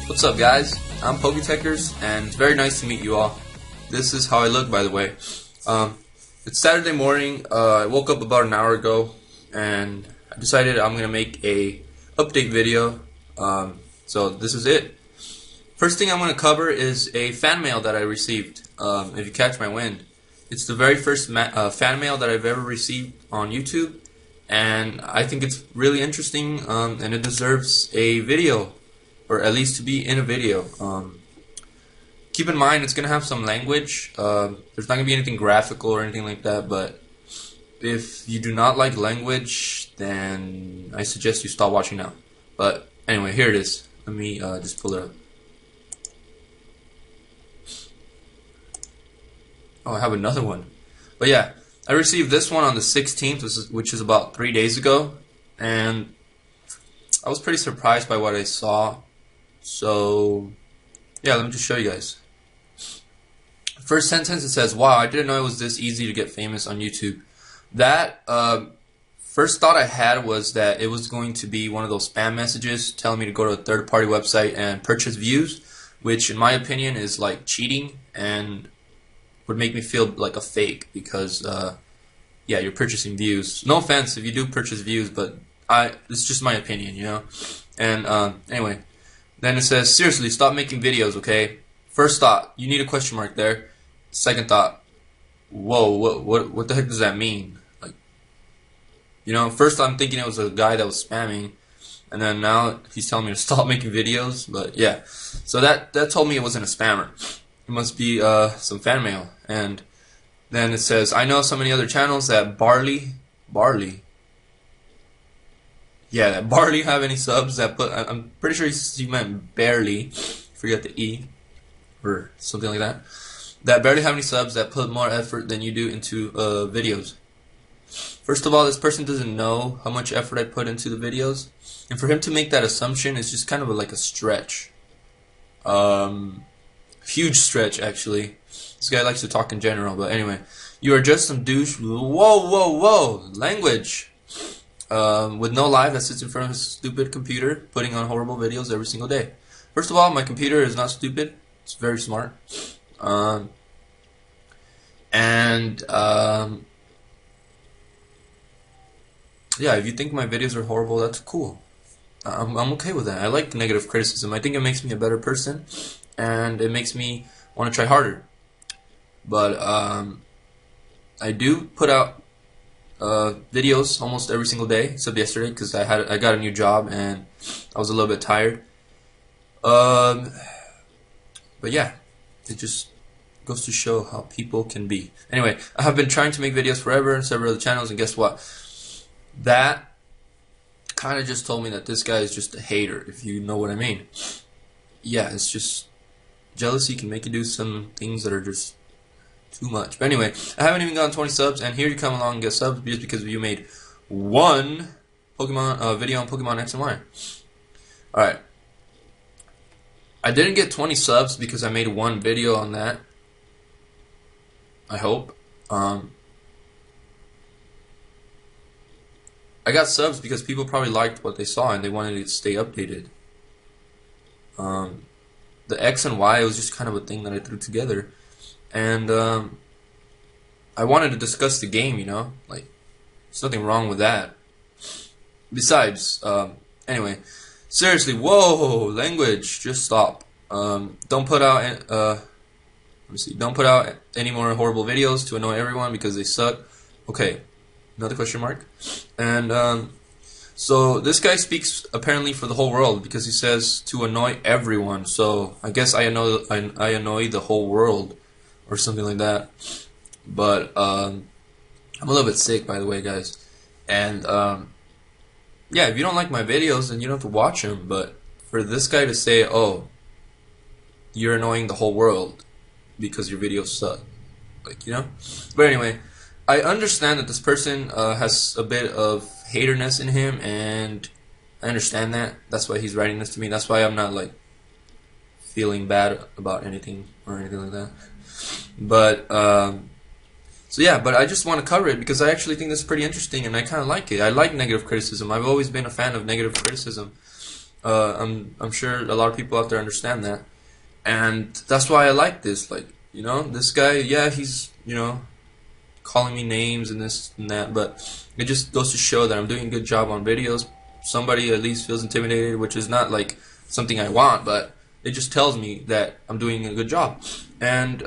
What's up, guys? I'm Poketechers, and it's very nice to meet you all. This is how I look, by the way. It's Saturday morning. I woke up about an hour ago, and I decided I'm gonna make a update video. So this is it. First thing I'm gonna cover is a fan mail that I received. If you catch my wind, it's the very first fan mail that I've ever received on YouTube, and I think it's really interesting, and it deserves a video, or at least to be in a video. Keep in mind it's gonna have some language. There's not gonna be anything graphical or anything like that, but if you do not like language, then I suggest you stop watching now. But anyway, here it is. Let me just pull it up. Oh, I have another one. But yeah, I received this one on the 16th, which is about 3 days ago, and I was pretty surprised by what I saw. So yeah, let me just show you guys. First sentence, it says, "Wow, I didn't know it was this easy to get famous on YouTube." That first thought I had was that it was going to be one of those spam messages telling me to go to a third-party website and purchase views, which in my opinion is like cheating and would make me feel like a fake, because yeah, you're purchasing views. No offense if you do purchase views, but it's just my opinion, you know. And anyway, then it says, "Seriously, stop making videos, okay?" First thought, you need a question mark there. Second thought, whoa, what the heck does that mean? Like, you know, first I'm thinking it was a guy that was spamming, and then now he's telling me to stop making videos. But yeah, so that told me it wasn't a spammer. It must be some fan mail. And then it says, "I know so many other channels that barely have any subs that put," I'm pretty sure he meant barely, forget the E or something like that, "that barely have any subs that put more effort than you do into videos." First of all, this person doesn't know how much effort I put into the videos, and for him to make that assumption is just kind of like a stretch. Huge stretch, actually. This guy likes to talk in general, but anyway. "You are just some douche," whoa, language, "with no life that sits in front of his stupid computer, putting on horrible videos every single day." First of all, my computer is not stupid. It's very smart. Yeah, if you think my videos are horrible, that's cool. I'm okay with that. I like negative criticism. I think it makes me a better person, and it makes me want to try harder. But I do put out videos almost every single day, except yesterday, because I got a new job and I was a little bit tired. But yeah, it just goes to show how people can be. Anyway, I have been trying to make videos forever on several other channels, and guess what? That kind of just told me that this guy is just a hater, if you know what I mean. Yeah, it's just jealousy can make you do some things that are just too much. But anyway, I haven't even gotten 20 subs, and here you come along and get subs just because you made one Pokemon video on Pokemon X and Y. Alright. I didn't get 20 subs because I made one video on that. I hope. I got subs because people probably liked what they saw and they wanted to stay updated. The X and Y was just kind of a thing that I threw together. And I wanted to discuss the game, you know? Like, there's nothing wrong with that. Besides, anyway, seriously, whoa, language, just stop. Don't put out, don't put out any more horrible videos to annoy everyone because they suck. Okay, another question mark. And so this guy speaks apparently for the whole world, because he says to annoy everyone. So I guess I annoy the whole world, or something like that. But I'm a little bit sick, by the way, guys. And yeah, if you don't like my videos, then you don't have to watch them. But for this guy to say, "Oh, you're annoying the whole world because your videos suck," like, you know. But anyway, I understand that this person has a bit of haterness in him, and I understand that. That's why he's writing this to me. That's why I'm not like feeling bad about anything or anything like that. But so yeah, but I just want to cover it because I actually think this is pretty interesting, and I kind of like it. I like negative criticism. I've always been a fan of negative criticism. I'm sure a lot of people out there understand that, and that's why I like this. Like, you know, this guy, yeah, he's, you know, calling me names and this and that, but it just goes to show that I'm doing a good job on videos. Somebody at least feels intimidated, which is not like something I want, but it just tells me that I'm doing a good job. And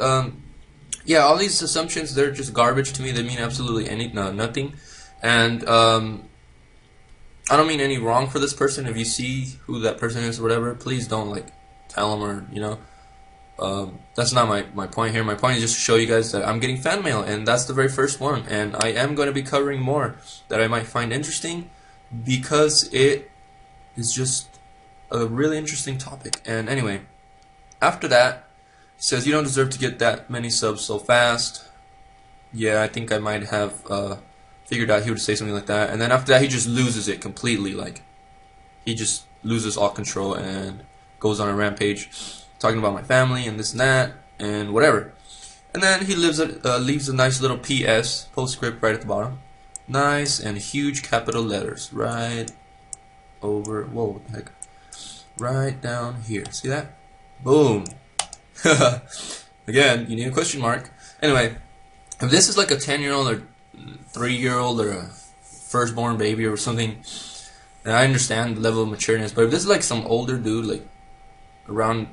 yeah, all these assumptions, they're just garbage to me. They mean absolutely nothing. And I don't mean any wrong for this person. If you see who that person is or whatever, please don't like tell them, or, you know, that's not my point here. My point is just to show you guys that I'm getting fan mail, and that's the very first one. And I am going to be covering more that I might find interesting, because it is just a really interesting topic. And anyway, after that, he says, you don't deserve to get that many subs so fast. Yeah, I think I might have figured out he would say something like that. And then after that, he just loses it completely. Like, he just loses all control and goes on a rampage, talking about my family and this and that and whatever. And then he leaves a nice little PS, postscript, right at the bottom. Nice and huge capital letters right over, whoa, what the heck, right down here. See that? Boom. Again, you need a question mark. Anyway, if this is like a 10-year-old or 3-year-old or a firstborn baby or something, then I understand the level of matureness. But if this is like some older dude, like around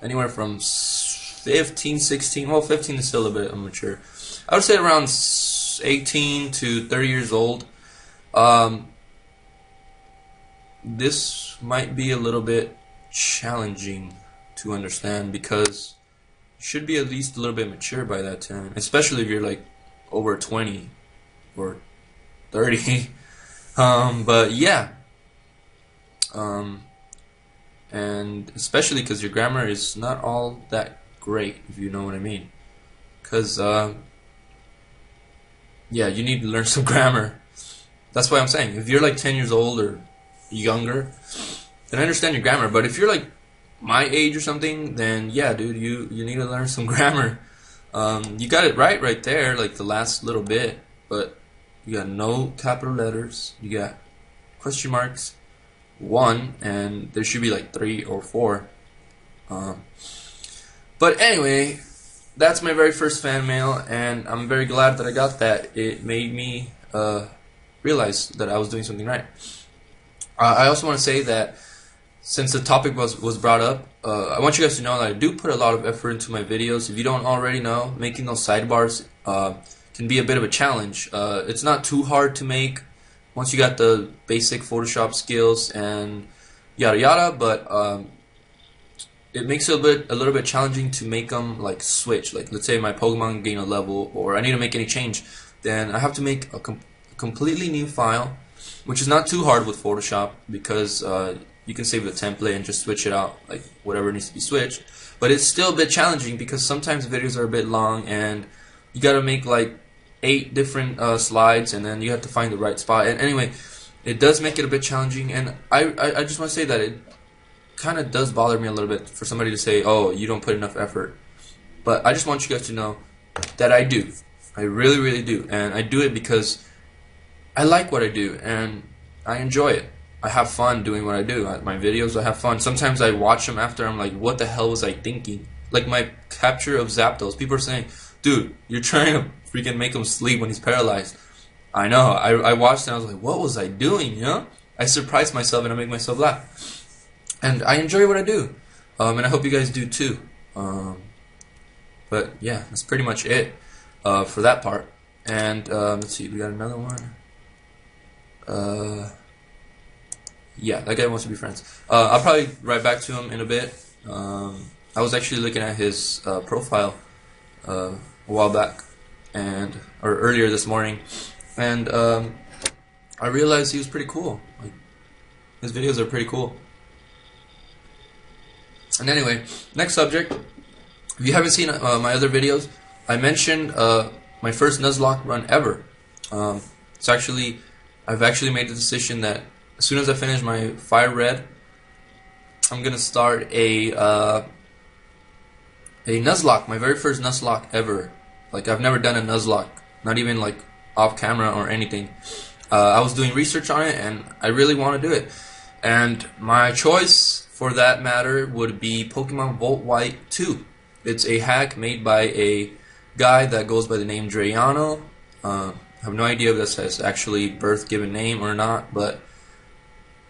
anywhere from 15, 16, well, 15 is still a bit immature. I would say around 18 to 30 years old. This might be a little bit challenging to understand, because you should be at least a little bit mature by that time, especially if you're like over 20 or 30. But yeah, and especially because your grammar is not all that great, if you know what I mean. Because yeah, you need to learn some grammar. That's why I'm saying, if you're like 10 years old or younger, then I understand your grammar. But if you're like my age or something, then yeah, dude, you need to learn some grammar. You got it right there, like the last little bit, but you got no capital letters, you got question marks, 1, and there should be like 3 or 4. But anyway, that's my very first fan mail, and I'm very glad that I got that. It made me realize that I was doing something right. I also want to say that since the topic was brought up, I want you guys to know that I do put a lot of effort into my videos. If you don't already know, making those sidebars can be a bit of a challenge. It's not too hard to make once you got the basic Photoshop skills and yada yada, but it makes it a little bit challenging to make them like switch. Like, let's say my Pokemon gain a level, or I need to make any change, then I have to make a completely new file, which is not too hard with Photoshop, because you can save the template and just switch it out, like whatever needs to be switched. But it's still a bit challenging, because sometimes videos are a bit long and you gotta make like 8 different slides, and then you have to find the right spot. And anyway, it does make it a bit challenging, and I just want to say that it kind of does bother me a little bit for somebody to say, oh, you don't put enough effort. But I just want you guys to know that I do. I really, really do. And I do it because I like what I do, and I enjoy it. I have fun doing what I do. My videos, I have fun. Sometimes I watch them after, I'm like, what the hell was I thinking? Like my capture of Zapdos. People are saying, dude, you're trying to freaking make him sleep when he's paralyzed. I know. I watched it and I was like, what was I doing, you know? I surprise myself and I make myself laugh. And I enjoy what I do. And I hope you guys do too. But yeah, that's pretty much it for that part. And let's see, we got another one. Yeah, that guy wants to be friends. I'll probably write back to him in a bit. I was actually looking at his profile a while back, or earlier this morning, and I realized he was pretty cool. Like, his videos are pretty cool. And anyway, next subject. If you haven't seen my other videos, I mentioned my first Nuzlocke run ever. I've actually made the decision that as soon as I finish my Fire Red, I'm gonna start a Nuzlocke, my very first Nuzlocke ever. Like, I've never done a Nuzlocke, not even like off camera or anything. I was doing research on it, and I really want to do it. And my choice for that matter would be Pokemon Volt White 2. It's a hack made by a guy that goes by the name Drayano. I have no idea if that's his actually birth given name or not, but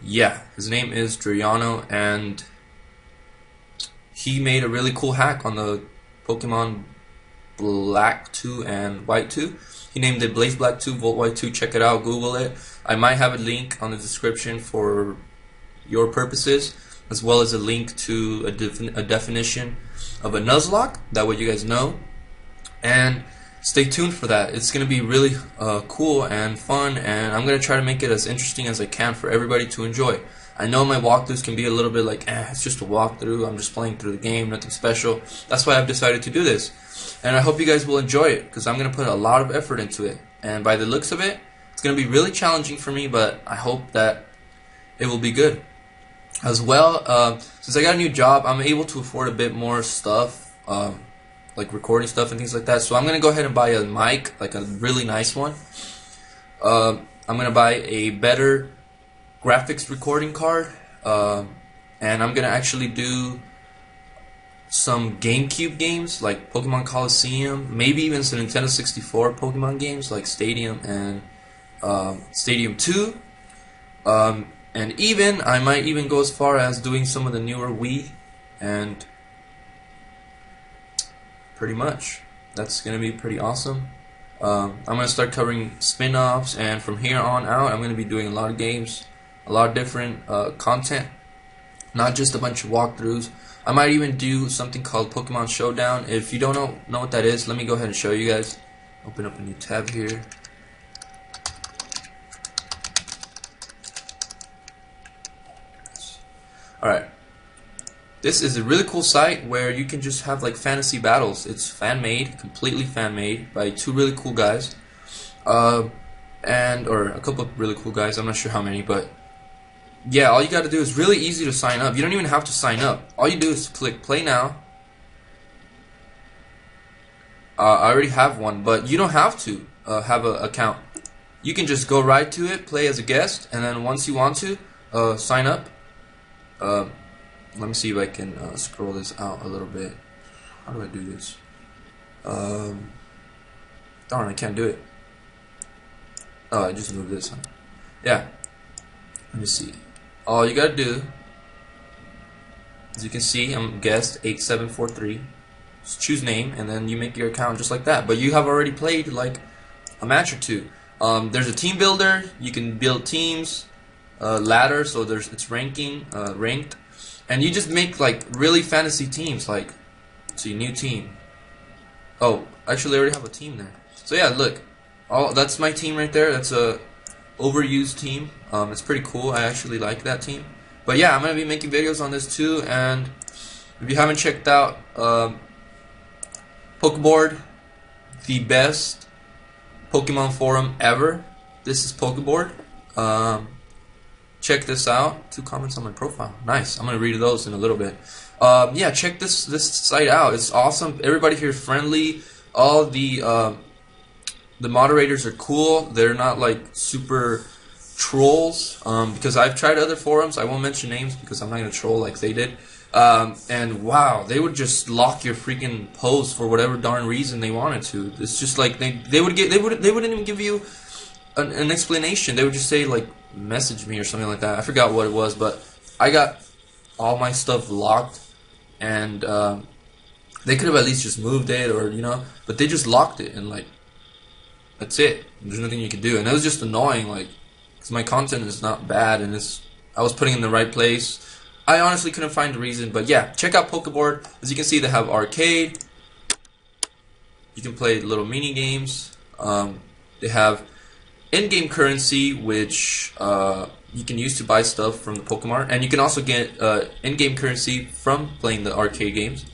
yeah, his name is Drayano, and he made a really cool hack on the Pokemon Black 2 and White 2. He named it Blaze Black 2, Volt White 2. Check it out, Google it. I might have a link on the description for your purposes, as well as a link to a definition of a Nuzlocke. That way you guys know. And stay tuned for that. It's going to be really cool and fun, and I'm going to try to make it as interesting as I can for everybody to enjoy. I know my walkthroughs can be a little bit like, it's just a walkthrough, I'm just playing through the game, nothing special. That's why I've decided to do this. And I hope you guys will enjoy it, because I'm going to put a lot of effort into it. And by the looks of it, it's going to be really challenging for me, but I hope that it will be good. As well, since I got a new job, I'm able to afford a bit more stuff, like recording stuff and things like that. So I'm going to go ahead and buy a mic, like a really nice one. I'm going to buy a better graphics recording card, and I'm going to actually do some GameCube games like Pokemon Coliseum, maybe even some Nintendo 64 Pokemon games like Stadium and Stadium 2. And even, I might even go as far as doing some of the newer Wii, and pretty much, that's going to be pretty awesome. I'm going to start covering spin-offs, and from here on out, I'm going to be doing a lot of games, a lot of different content, not just a bunch of walkthroughs. I might even do something called Pokemon Showdown. If you don't know what that is, let me go ahead and show you guys. Open up a new tab here. Alright, this is a really cool site where you can just have like fantasy battles. It's fan-made, completely fan-made by two really cool guys, or a couple of really cool guys, I'm not sure how many, but yeah, all you gotta do is really easy to sign up. You don't even have to sign up. All you do is click play now. I already have one, but you don't have to have an account. You can just go right to it, play as a guest, and then once you want to, sign up. Let me see if I can scroll this out a little bit. How do I do this? Darn, I can't do it. Oh, I just moved this one. Yeah. Let me see. All you gotta do, as you can see, I'm guest 8743. Just choose name, and then you make your account just like that. But you have already played like a match or two. There's a team builder. You can build teams. Ladder, so it's ranked, and you just make like really fantasy teams. Like, see, new team. Oh, actually, I already have a team there. So yeah, look, that's my team right there. That's a overused team. It's pretty cool. I actually like that team. But yeah, I'm gonna be making videos on this too. And if you haven't checked out PokeBoard, the best Pokemon forum ever. This is PokeBoard. Check this out. 2 comments on my profile. Nice. I'm gonna read those in a little bit. Yeah, check this site out. It's awesome. Everybody here is friendly. All the moderators are cool. They're not like super trolls. Because I've tried other forums. I won't mention names because I'm not gonna troll like they did. And wow, they would just lock your freaking post for whatever darn reason they wanted to. It's just like they wouldn't even give you an explanation. They would just say like, message me or something like that. I forgot what it was, but I got all my stuff locked, and they could have at least just moved it, or but they just locked it, and like that's it. There's nothing you can do, and it was just annoying, like, because my content is not bad, and I was putting it in the right place. I honestly couldn't find a reason, but yeah, check out PokeBoard. As you can see, they have arcade. You can play little mini games. They have in-game currency, which you can use to buy stuff from the Pokemon, and you can also get in-game currency from playing the arcade games.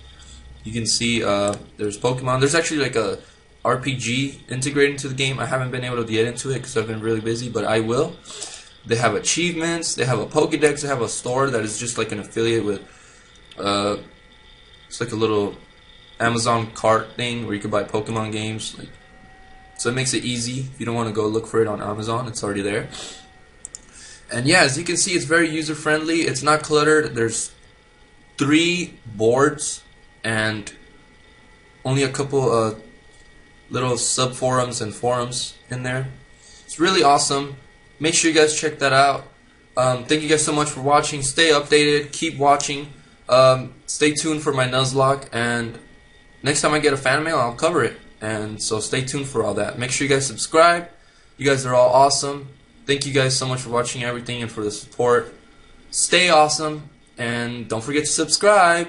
You can see there's Pokemon. There's actually like a RPG integrated into the game. I haven't been able to get into it because I've been really busy, but I will. They have achievements. They have a Pokédex. They have a store that is just like an affiliate with. It's like a little Amazon cart thing where you can buy Pokemon games. So it makes it easy. If you don't want to go look for it on Amazon, it's already there. And yeah, as you can see, it's very user friendly. It's not cluttered. There's 3 boards and only a couple little sub forums and forums in there. It's really awesome. Make sure you guys check that out. Thank you guys so much for watching. Stay updated. Keep watching. Stay tuned for my Nuzlocke, and next time I get a fan mail, I'll cover it. And so stay tuned for all that. Make sure you guys subscribe. You guys are all awesome. Thank you guys so much for watching everything and for the support. Stay awesome, and don't forget to subscribe.